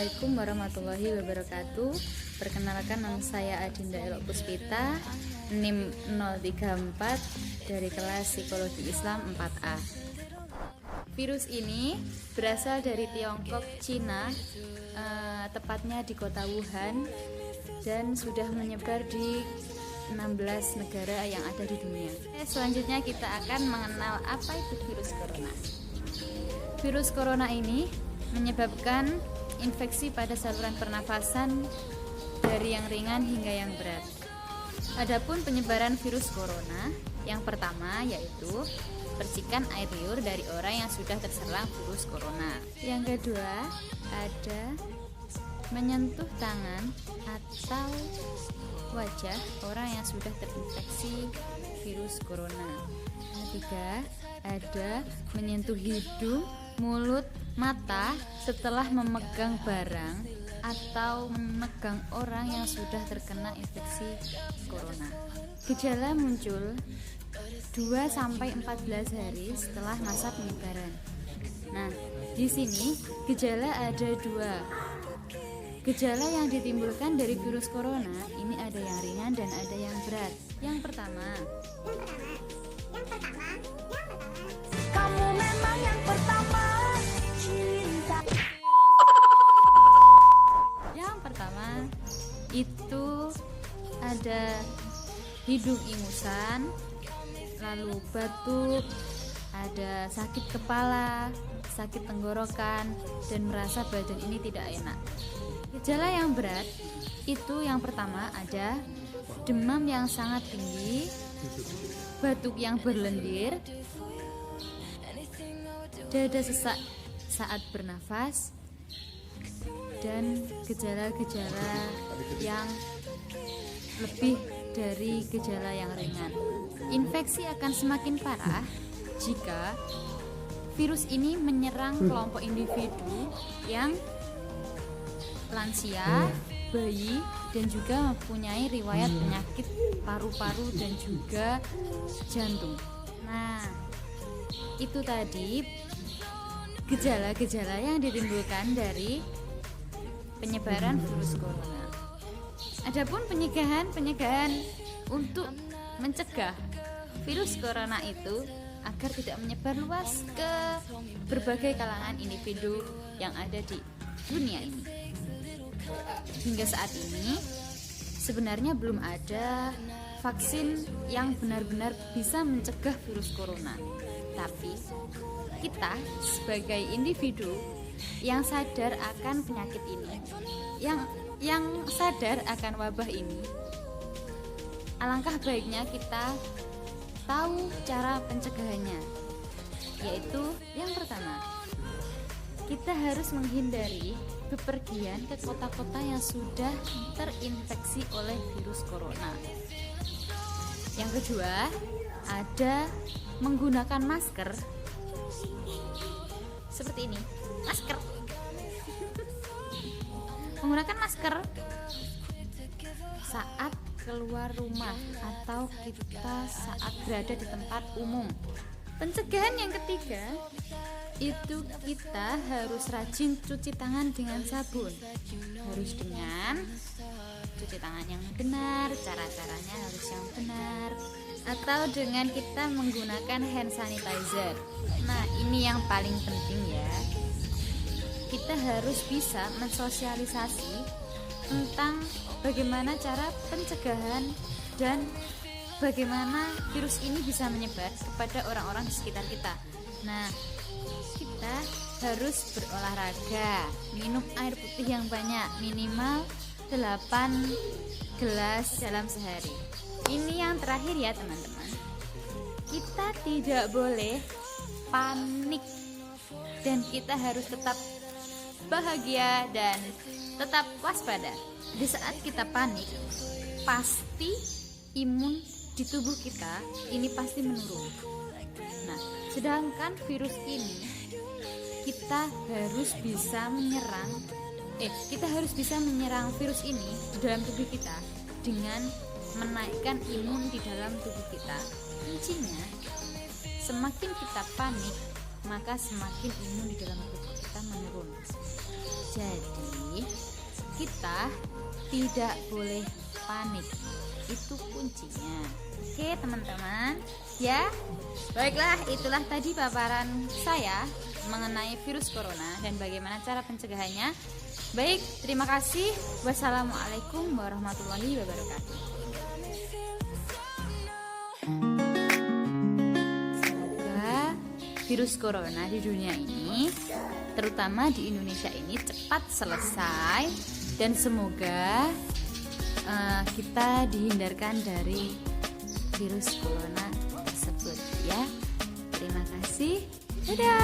Assalamualaikum warahmatullahi wabarakatuh. Perkenalkan, nama saya Adinda Elok Puspita, NIM 034 dari kelas Psikologi Islam 4A. Virus ini berasal dari Tiongkok, Cina, tepatnya di kota Wuhan, dan sudah menyebar di 16 negara yang ada di dunia. Selanjutnya kita akan mengenal apa itu virus corona. Virus corona ini menyebabkan infeksi pada saluran pernafasan dari yang ringan hingga yang berat. Adapun penyebaran virus corona yang pertama yaitu percikan air liur dari orang yang sudah terserang virus corona. Yang kedua ada menyentuh tangan atau wajah orang yang sudah terinfeksi virus corona. Yang ketiga ada menyentuh hidung, mulut, mata setelah memegang barang atau memegang orang yang sudah terkena infeksi corona. Gejala muncul 2-14 hari setelah masa penyebaran. Nah, di sini gejala ada dua. Gejala yang ditimbulkan dari virus corona ini ada yang ringan dan ada yang berat. Yang pertama. Kamu memang yang pertama. Cinta. Yang pertama itu ada hidung ingusan, lalu batuk, ada sakit kepala, sakit tenggorokan, dan merasa badan ini tidak enak. Gejala yang berat itu yang pertama ada demam yang sangat tinggi, batuk yang berlendir, dada sesak saat bernafas, dan gejala-gejala yang lebih dari gejala yang ringan. Infeksi akan semakin parah jika virus ini menyerang kelompok individu yang lansia, bayi, dan juga mempunyai riwayat penyakit paru-paru dan juga jantung. Nah, itu tadi gejala-gejala yang ditimbulkan dari penyebaran virus corona. Adapun pencegahan untuk mencegah virus corona itu agar tidak menyebar luas ke berbagai kalangan individu yang ada di dunia ini. Hingga saat ini sebenarnya belum ada vaksin yang benar-benar bisa mencegah virus corona. Tapi kita sebagai individu yang sadar akan penyakit ini, yang sadar akan wabah ini, alangkah baiknya kita tahu cara pencegahannya. Yaitu yang pertama, kita harus menghindari bepergian ke kota-kota yang sudah terinfeksi oleh virus corona. Yang kedua, ada menggunakan masker seperti ini. Masker. Menggunakan masker saat keluar rumah atau kita saat berada di tempat umum. Pencegahan yang ketiga itu kita harus rajin cuci tangan dengan sabun. Harus dengan cuci tangan yang benar, cara-caranya harus yang benar, atau dengan kita menggunakan hand sanitizer. Nah, ini yang paling penting ya. Kita harus bisa mensosialisasi tentang bagaimana cara pencegahan dan bagaimana virus ini bisa menyebar kepada orang-orang di sekitar kita. Nah, kita harus berolahraga, minum air putih yang banyak, minimal 8 gelas dalam sehari. Ini yang terakhir ya teman-teman. Kita tidak boleh panik dan kita harus tetap bahagia dan tetap waspada. Di saat kita panik, pasti imun di tubuh kita ini pasti menurun. Nah, sedangkan virus ini kita harus bisa menyerang virus ini di dalam tubuh kita dengan menaikkan imun di dalam tubuh kita. Kuncinya, semakin kita panik, maka semakin imun di dalam tubuh kita menurun. Jadi kita tidak boleh panik. Itu kuncinya. Oke teman-teman, ya. Baiklah, itulah tadi paparan saya mengenai virus corona dan bagaimana cara pencegahannya. Baik, terima kasih. Wassalamualaikum warahmatullahi wabarakatuh. Semoga virus corona di dunia ini, terutama di Indonesia ini, cepat selesai dan semoga kita dihindarkan dari virus corona tersebut ya. Terima kasih. Dadah.